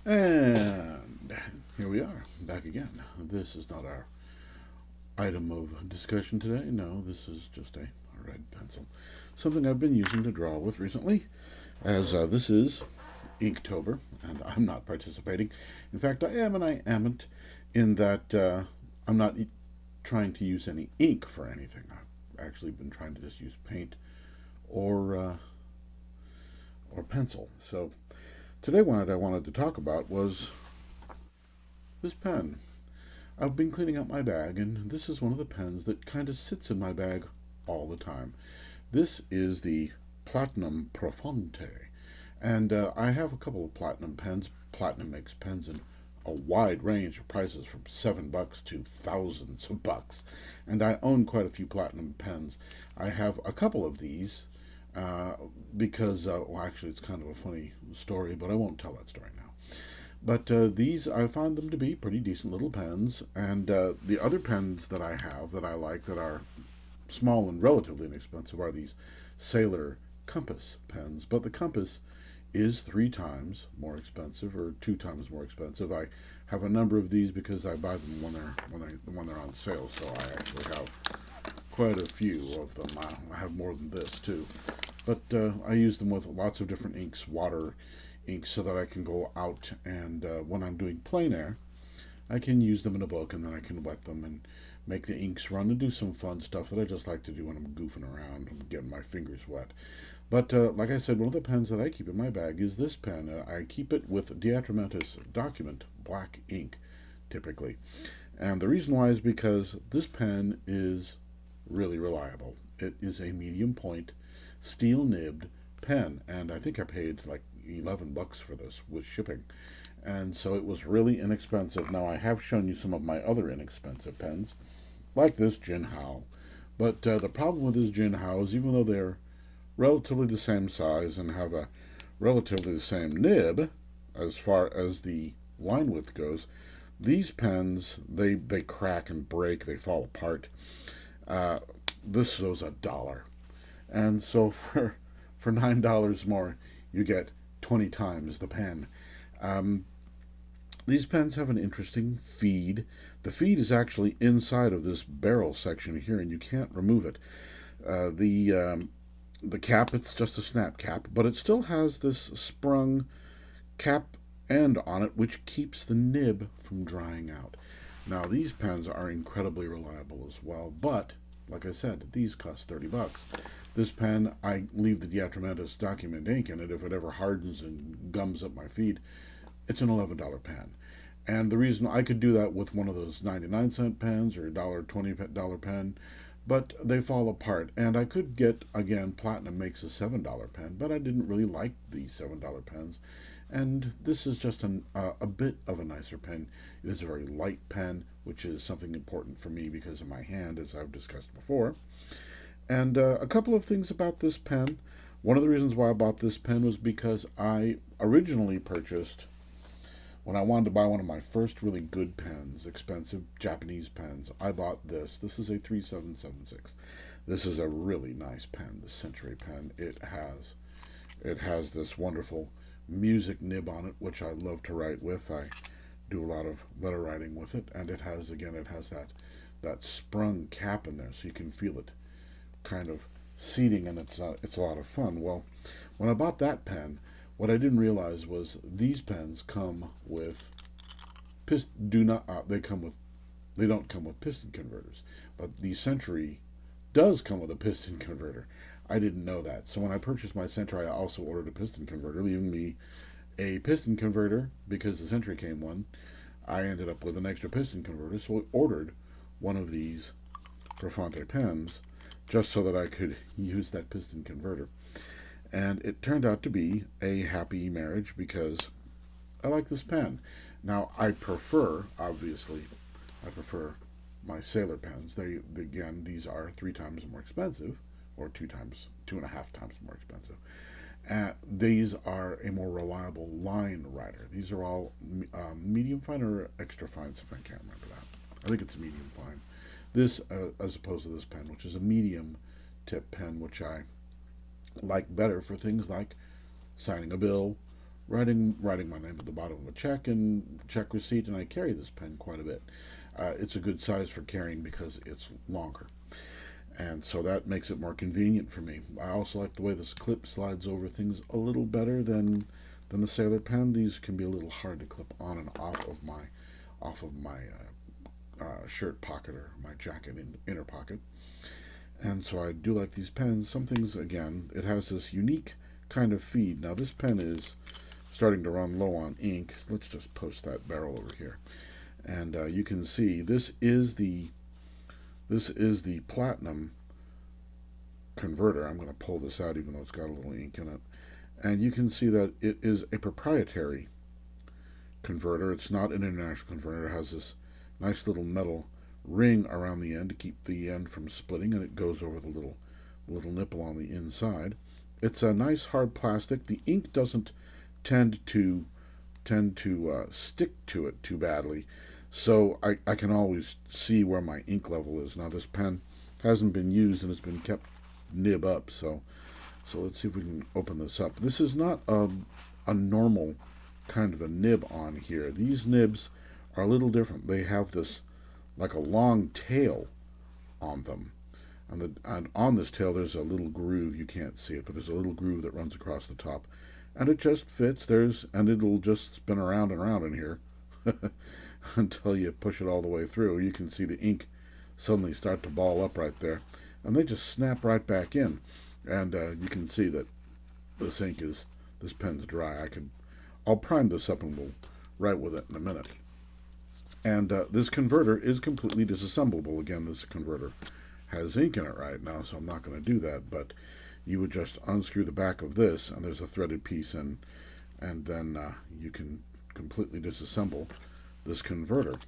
And here we are, back again. This is not our item of discussion today. No, this is just a red pencil. Something I've been using to draw with recently, as this is Inktober, and I'm not participating. In fact, I am and I amn't, in that I'm not trying to use any ink for anything. I've actually been trying to just use paint or pencil. So today, what I wanted to talk about was this pen. I've been cleaning out my bag, and this is one of the pens that kind of sits in my bag all the time. This is the Platinum Prefounte, and I have a couple of Platinum pens. Platinum makes pens in a wide range of prices from $7 to thousands of bucks, and I own quite a few Platinum pens. I have a couple of these because, well, actually, it's kind of a funny story, but I won't tell that story now. But these, I found them to be pretty decent little pens, and the other pens that I have that I like that are small and relatively inexpensive are these Sailor Compass pens. But the Compass is 3 times more expensive, or 2 times more expensive. I have a number of these because I buy them when they're on sale, so I actually have quite a few of them. I have more than this too, but I use them with lots of different inks, water inks, so that I can go out and when I'm doing plein air, I can use them in a book, and then I can wet them and make the inks run and do some fun stuff that I just like to do when I'm goofing around and getting my fingers wet. But like I said, one of the pens that I keep in my bag is this pen. I keep it with Diatramentis Document black ink, typically. And the reason why is because this pen is really reliable. It is a medium point, steel nibbed pen, and I think I paid like $11 for this with shipping. And so it was really inexpensive. Now, I have shown you some of my other inexpensive pens, like this Jinhao. But the problem with this Jinhao is, even though they're relatively the same size and have a relatively the same nib as far as the line width goes, these pens, they crack and break, they fall apart. This was $1. And so for $9 more, you get 20 times the pen. These pens have an interesting feed. The feed is actually inside of this barrel section here, and you can't remove it. The cap, it's just a snap cap, but it still has this sprung cap end on it, which keeps the nib from drying out. Now, these pens are incredibly reliable as well, but like I said, these cost $30. This pen, I leave the Diatramentis Document ink in it. If it ever hardens and gums up my feed, it's an $11 pen. And the reason I could do that with one of those 99-cent pens or $1.20 pen, but they fall apart. And I could get, again, Platinum makes a $7 pen, but I didn't really like these $7 pens. And this is just a bit of a nicer pen. It is a very light pen, which is something important for me because of my hand, as I've discussed before. And a couple of things about this pen. One of the reasons why I bought this pen was because I originally purchased, when I wanted to buy one of my first really good pens, expensive Japanese pens, I bought this. This is a 3776. This is a really nice pen, the Century pen. It has this wonderful music nib on it, which I love to write with. I do a lot of letter writing with it, and it has that sprung cap in there, so you can feel it kind of seating, and it's a lot of fun. Well, when I bought that pen, what I didn't realize was these pens come with they don't come with piston converters, but the Century does come with a piston converter. I didn't know that. So when I purchased my Century, I also ordered a piston converter, leaving me a piston converter because the Century came one. I ended up with an extra piston converter, so I ordered one of these Prefounte pens just so that I could use that piston converter. And it turned out to be a happy marriage because I like this pen. Now, obviously, I prefer my Sailor pens. Again, these are 3 times more expensive, or 2.5 times more expensive. These are a more reliable line writer. These are all medium fine or extra fine, I can't remember that. I think it's medium fine. This, as opposed to this pen, which is a medium tip pen, which I like better for things like signing a bill writing my name at the bottom of a check receipt, and I carry this pen quite a bit. It's a good size for carrying because it's longer, and so that makes it more convenient for me. I also like the way this clip slides over things a little better than the Sailor pen. These can be a little hard to clip on and off of my shirt pocket or my jacket inner pocket. And so I do like these pens. Some things, again, it has this unique kind of feed. Now this pen is starting to run low on ink. Let's just post that barrel over here, and you can see this is the Platinum converter. I'm going to pull this out even though it's got a little ink in it, and you can see that it is a proprietary converter. It's not an international converter. It has this nice little metal ring around the end to keep the end from splitting, and it goes over the little nipple on the inside. It's a nice hard plastic. The ink doesn't tend to stick to it too badly, so I can always see where my ink level is. Now this pen hasn't been used and it's been kept nib up, so let's see if we can open this up. This is not a normal kind of a nib on here. These nibs are a little different. They have this like a long tail on them, and on this tail there's a little groove. You can't see it, but there's a little groove that runs across the top, and it just fits. And it'll just spin around and around in here until you push it all the way through. You can see the ink suddenly start to ball up right there, and they just snap right back in. And you can see that this pen's dry. I'll prime this up and we'll write with it in a minute. And this converter is completely disassemblable. Again, this converter has ink in it right now, so I'm not going to do that, but you would just unscrew the back of this, and there's a threaded piece in, and then you can completely disassemble this converter.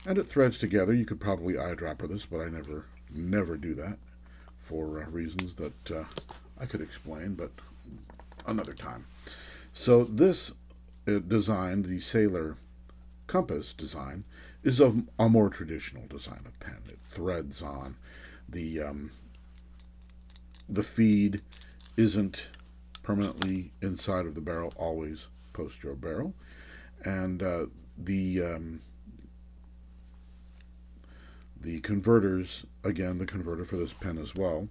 And it threads together. You could probably eyedropper this, but I never do that for reasons that I could explain, but another time. So this design, the Sailor compass design, is of a more traditional design of pen. It threads on. The feed isn't permanently inside of the barrel, always post your barrel, and the converters, again, the converter for this pen as well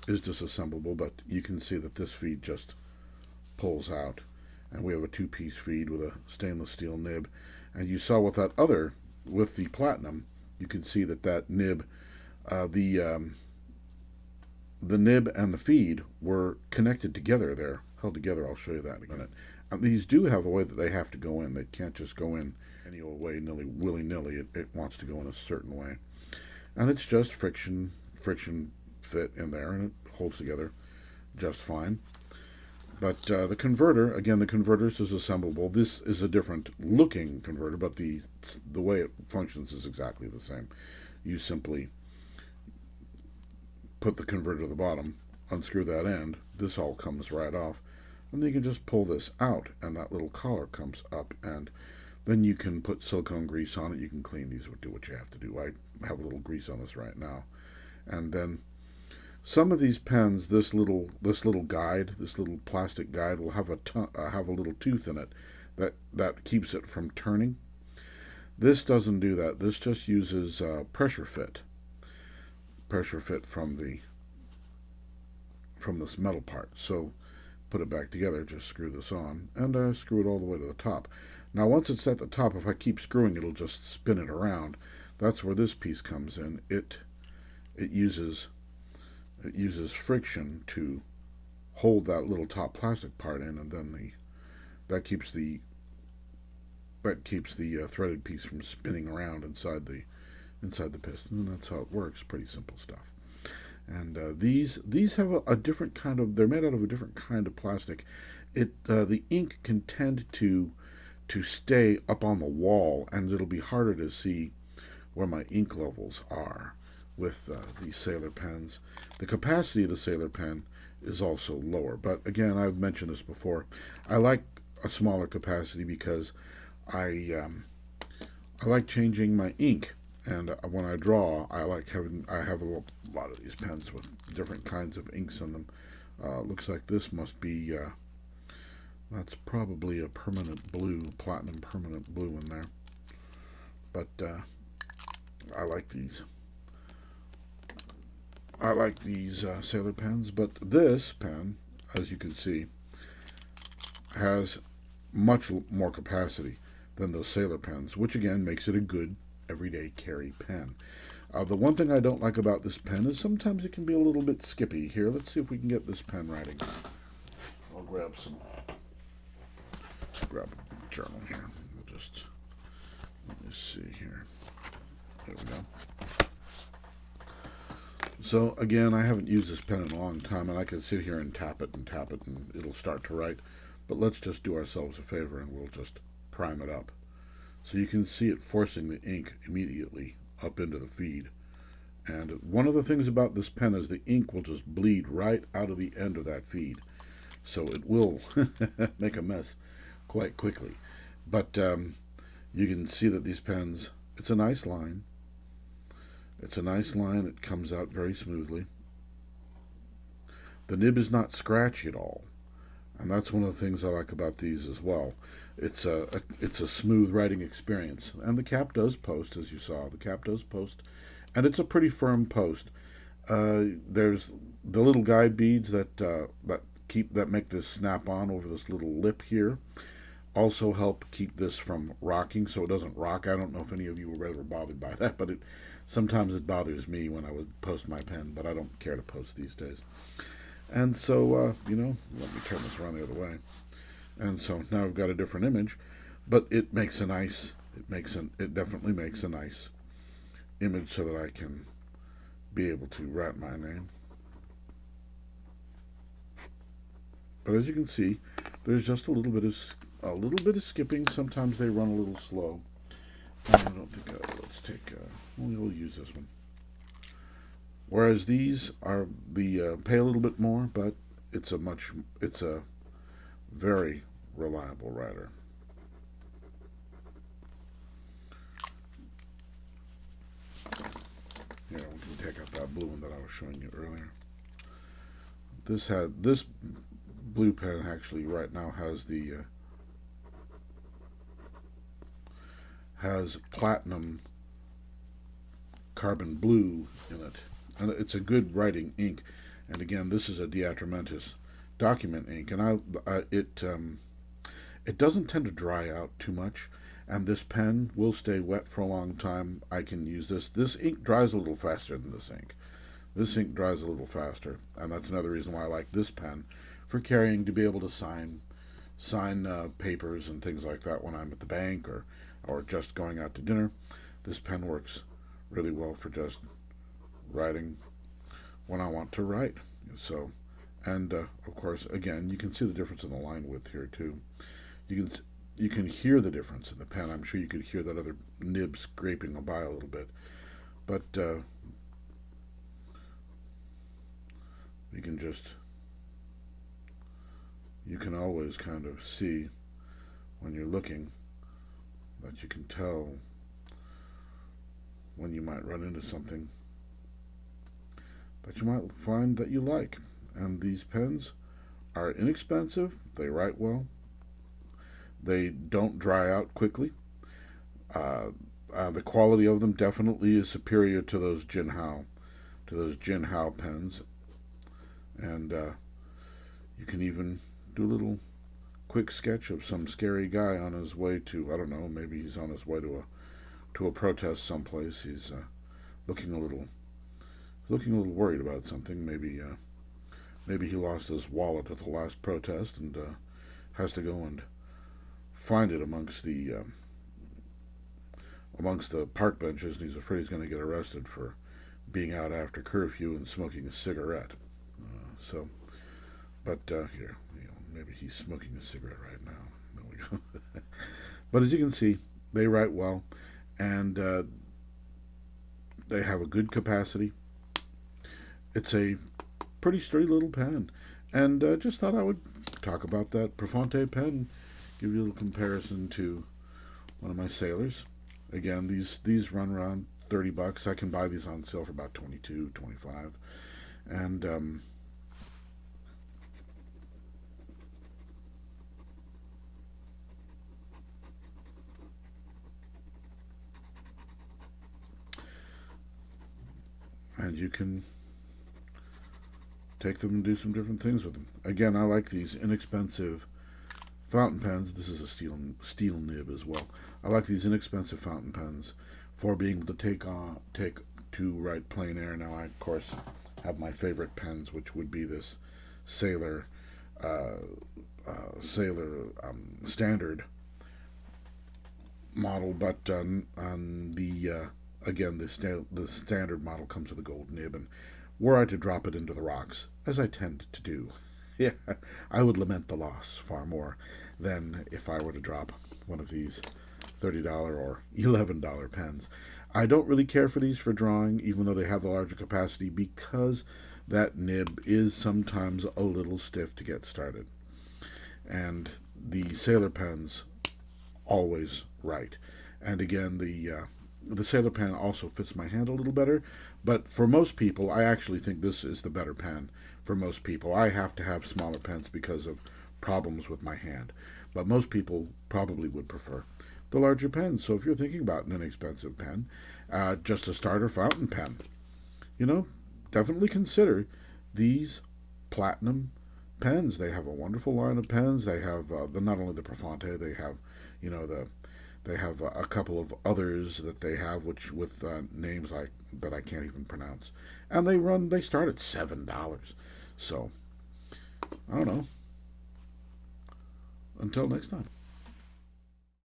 is disassemblable, but you can see that this feed just pulls out, and we have a two-piece feed with a stainless steel nib. And you saw with the Platinum, you can see that nib, the nib and the feed were connected together there, held together. I'll show you that in a minute. These do have a way that they have to go in. They can't just go in any old way, willy-nilly. It wants to go in a certain way. And it's just friction fit in there, and it holds together just fine. But the converter, again, the converter is assemblable. This is a different looking converter, but the way it functions is exactly the same. You simply put the converter to the bottom, unscrew that end, this all comes right off, and then you can just pull this out, and that little collar comes up, and then you can put silicone grease on it. You can clean these or do what you have to do. I have a little grease on this right now. And then some of these pens, this little guide, this little plastic guide, will have a little tooth in it that keeps it from turning. This doesn't do that. This just uses pressure fit from this metal part. So put it back together, just screw this on, and screw it all the way to the top. Now once it's at the top, if I keep screwing, it'll just spin it around. That's where this piece comes in. It uses friction to hold that little top plastic part in, and then that keeps the threaded piece from spinning around inside the piston, and that's how it works. Pretty simple stuff. And these have a different kind of. They're made out of a different kind of plastic. The ink can tend to stay up on the wall, and it'll be harder to see where my ink levels are with these Sailor pens. The capacity of the Sailor pen is also lower, but again, I've mentioned this before. I like a smaller capacity because I like changing my ink, and when I draw, I have a lot of these pens with different kinds of inks in them. Looks like this must be That's probably a permanent blue, platinum permanent blue in there. But I like these. I like these sailor pens, but this pen, as you can see, has much more capacity than those sailor pens, which again makes it a good everyday carry pen. The one thing I don't like about this pen is sometimes it can be a little bit skippy. Here, let's see if we can get this pen writing. I'll grab a journal here. We'll just, let me see here. There we go. So again, I haven't used this pen in a long time, and I can sit here and tap it, and it'll start to write. But let's just do ourselves a favor, and we'll just prime it up. So you can see it forcing the ink immediately up into the feed. And one of the things about this pen is the ink will just bleed right out of the end of that feed. So it will make a mess quite quickly. But you can see that these pens, it's a nice line. It's a nice line. It comes out very smoothly. The nib is not scratchy at all. And that's one of the things I like about these as well. It's a smooth writing experience. And the cap does post, as you saw. The cap does post. And it's a pretty firm post. There's the little guide beads that make this snap on over this little lip here. Also help keep this from rocking so it doesn't rock. I don't know if any of you were ever bothered by that, but sometimes it bothers me when I would post my pen, but I don't care to post these days. And so, let me turn this around the other way. And so now I've got a different image, but it definitely makes a nice image so that I can be able to write my name. But as you can see, there's just a little bit of skipping. Sometimes they run a little slow. I don't think. Let's take. We'll use this one. Whereas these pay a little bit more, but it's a very reliable writer. Here, we can take out that blue one that I was showing you earlier. This blue pen actually right now has platinum carbon blue in it, and it's a good writing ink. And again, this is a Diatramentis document ink, and it doesn't tend to dry out too much, and this pen will stay wet for a long time. I can use this. This ink dries a little faster than this ink. This ink dries a little faster, and that's another reason why I like this pen for carrying, to be able to sign papers and things like that when I'm at the bank or just going out to dinner. This pen works really well for just writing when I want to write. So, and of course, again, you can see the difference in the line width here too. You can hear the difference in the pen. I'm sure you could hear that other nib scraping by a little bit, but you can always kind of see when you're looking that you can tell when you might run into something that you might find that you like. And these pens are inexpensive. They write well. They don't dry out quickly. The quality of them definitely is superior to those Jinhao pens. And you can even do a little quick sketch of some scary guy on his way to, I don't know, maybe he's on his way to a protest someplace. He's looking a little worried about something. Maybe he lost his wallet at the last protest and has to go and find it amongst the park benches, and he's afraid he's going to get arrested for being out after curfew and smoking a cigarette. Here, maybe he's smoking a cigarette right now. There we go. But as you can see, they write well, and they have a good capacity. It's a pretty sturdy little pen, and just thought I would talk about that Prefounte pen, give you a little comparison to one of my sailors. Again, these run around $30. I can buy these on sale for about $22, $25, and and you can take them and do some different things with them. Again, I like these inexpensive fountain pens. This is a steel nib as well. I like these inexpensive fountain pens for being able to take to write plein air. Now, I of course have my favorite pens, which would be this Sailor standard model, but on the again the standard model comes with a gold nib, and were I to drop it into the rocks, as I tend to do, yeah, I would lament the loss far more than if I were to drop one of these $30 or $11 pens. I don't really care for these for drawing, even though they have the larger capacity, because that nib is sometimes a little stiff to get started. And the Sailor pens always write. And again, the Sailor pen also fits my hand a little better, but for most people, I actually think this is the better pen for most people. I have to have smaller pens because of problems with my hand, but most people probably would prefer the larger pens. So if you're thinking about an inexpensive pen, just a starter fountain pen, definitely consider these Platinum pens. They have a wonderful line of pens. They have not only the Prefounte, they have they have a couple of others that they have, which with names that I can't even pronounce, and they start at $7. So I don't know. Until next time.